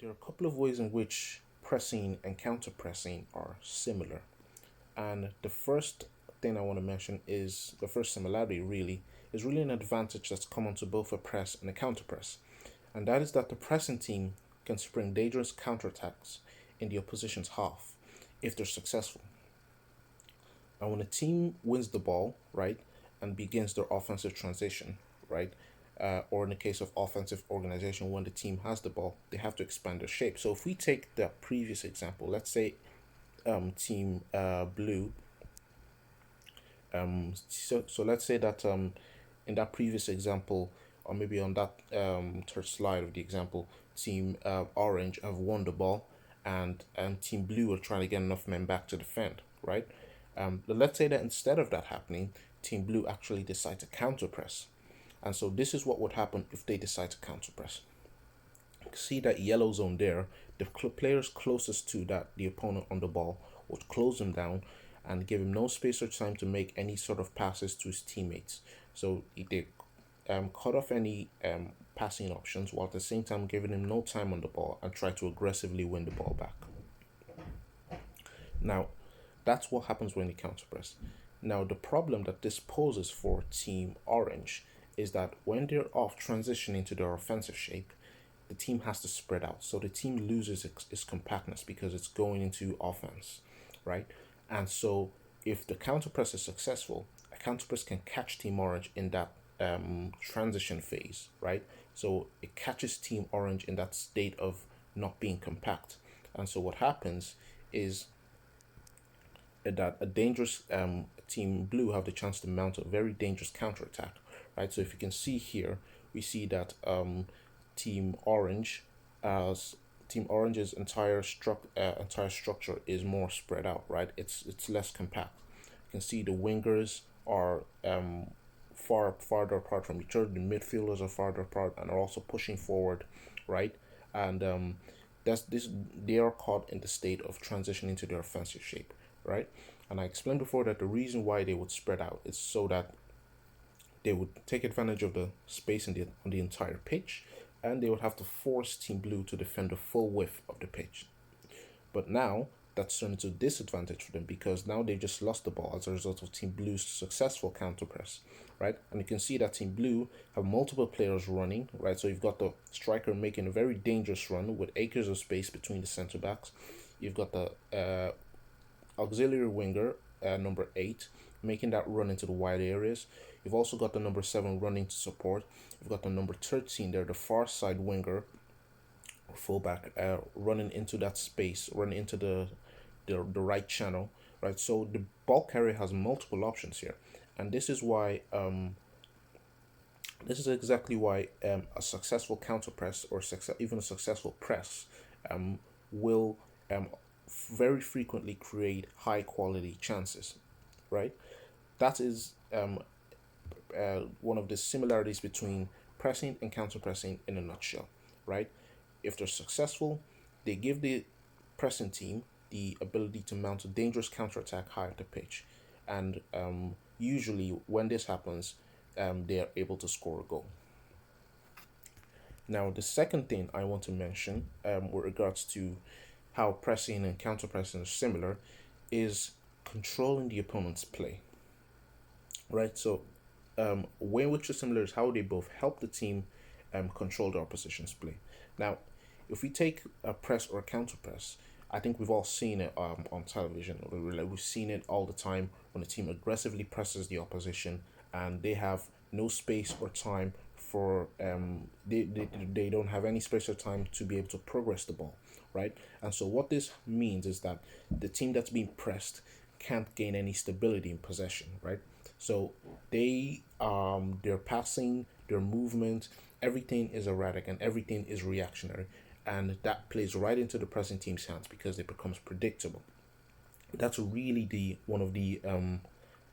There are a couple of ways in which pressing and counter-pressing are similar. And the first thing I want to mention is the first similarity really is really an advantage that's common to both a press and a counter-press. And that is that the pressing team can spring dangerous counterattacks in the opposition's half if they're successful. And when a team wins the ball, right, and begins their offensive transition, right, or in the case of offensive organization, when the team has the ball, they have to expand their shape. So if we take the previous example, let's say team blue, so let's say that in that previous example, or maybe on that third slide of the example, team orange have won the ball, and team blue are trying to get enough men back to defend, right? But let's say that instead of that happening, team blue actually decide to counter press, and so this is what would happen if they decide to counter press. See that yellow zone there, the players closest to that the opponent on the ball would close him down and give him no space or time to make any sort of passes to his teammates. So they cut off any passing options while at the same time giving him no time on the ball and try to aggressively win the ball back. Now, that's what happens when you counter press. Now, the problem that this poses for Team Orange is that when they're off transitioning to their offensive shape, the team has to spread out. So the team loses its compactness because it's going into offense, right? And so if the counter press is successful, a counter press can catch Team Orange in that transition phase, right? So it catches Team Orange in that state of not being compact. And so what happens is that a dangerous team blue have the chance to mount a very dangerous counterattack, right? So if you can see here, we see that team orange as team orange's entire structure is more spread out, right? It's less compact. You can see the wingers are farther apart from each other. The midfielders are farther apart and are also pushing forward, right? And that's this they are caught in the state of transitioning to their offensive shape, right? And I explained before that the reason why they would spread out is so that they would take advantage of the space on the entire pitch, and they would have to force Team Blue to defend the full width of the pitch. But now that's turned into a disadvantage for them because now they've just lost the ball as a result of Team Blue's successful counter press, right? And you can see that Team Blue have multiple players running, right? So you've got the striker making a very dangerous run with acres of space between the centre backs. You've got the auxiliary winger, number 8, making that run into the wide areas. You've also got the number 7 running to support. You've got the number 13 there, the far side winger, fullback, running into that space, running into the right channel, right? So the ball carrier has multiple options here, and this is why this is exactly why a successful counter press or even a successful press will very frequently create high quality chances, right? That is one of the similarities between pressing and counter pressing in a nutshell, right? If they're successful, they give the pressing team the ability to mount a dangerous counterattack high up the pitch. And usually, when this happens, they are able to score a goal. Now, the second thing I want to mention with regards to how pressing and counter pressing are similar is controlling the opponent's play. Right? So, way in which are similar is how they both help the team control the opposition's play. Now, if we take a press or a counter press, I think we've all seen it on television. We've seen it all the time when a team aggressively presses the opposition and they have no space or time for they don't have any space or time to be able to progress the ball, right? And so what this means is that the team that's being pressed can't gain any stability in possession, right? So their passing, their movement, everything is erratic and everything is reactionary, and that plays right into the pressing team's hands because it becomes predictable. That's really the one of the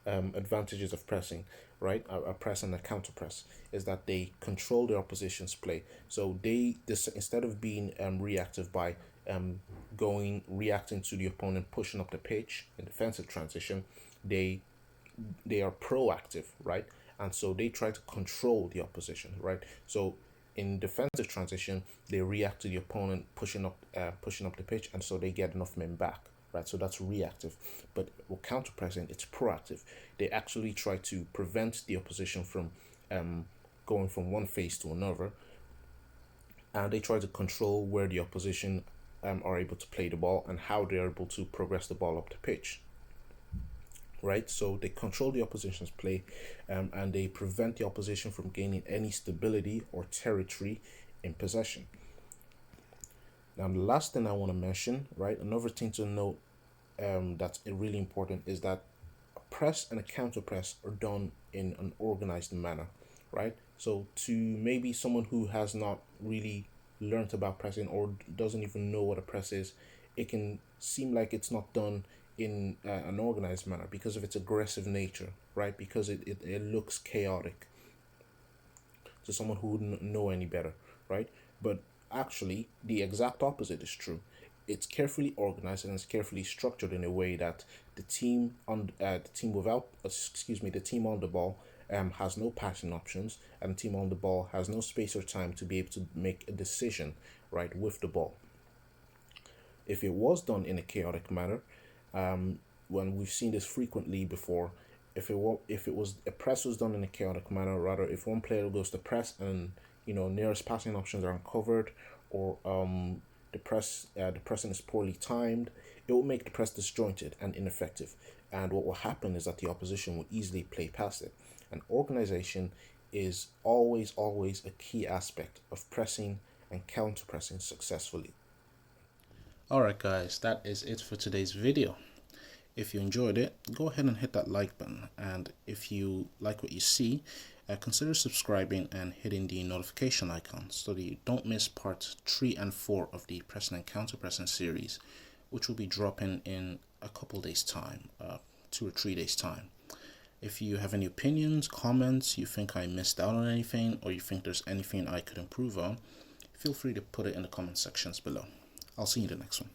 advantages of pressing, right? A press and a counter press is that they control the opposition's play. So instead of being reactive by reacting to the opponent pushing up the pitch in defensive transition, they they are proactive, right? And so they try to control the opposition, right? So in defensive transition, they react to the opponent pushing up the pitch, and so they get enough men back, right? So that's reactive. But with counter pressing, it's proactive. They actually try to prevent the opposition from going from one phase to another, and they try to control where the opposition are able to play the ball and how they are able to progress the ball up the pitch. Right, so they control the opposition's play, and they prevent the opposition from gaining any stability or territory in possession. Now, the last thing I want to mention, right, another thing to note that's really important is that a press and a counter press are done in an organized manner, right? So to maybe someone who has not really learned about pressing or doesn't even know what a press is, it can seem like it's not done in an organized manner because of its aggressive nature, right? Because it looks chaotic to someone who wouldn't know any better, right? But actually, the exact opposite is true. It's carefully organized and it's carefully structured in a way that the team on the team on the ball has no passing options, and the team on the ball has no space or time to be able to make a decision, right, with the ball. If it was done in a chaotic manner, when we've seen this frequently before, if it was a press was done in a chaotic manner, rather if one player goes to press and nearest passing options are uncovered, or the pressing is poorly timed, it will make the press disjointed and ineffective. And what will happen is that the opposition will easily play past it. And organization is always a key aspect of pressing and counter pressing successfully. Alright guys, that is it for today's video. If you enjoyed it, go ahead and hit that like button, and if you like what you see, consider subscribing and hitting the notification icon so that you don't miss parts 3 and 4 of the Pressing and Counterpressing series, which will be dropping in a couple days time, 2 or 3 days time. If you have any opinions, comments, you think I missed out on anything, or you think there's anything I could improve on, feel free to put it in the comment sections below. I'll see you in the next one.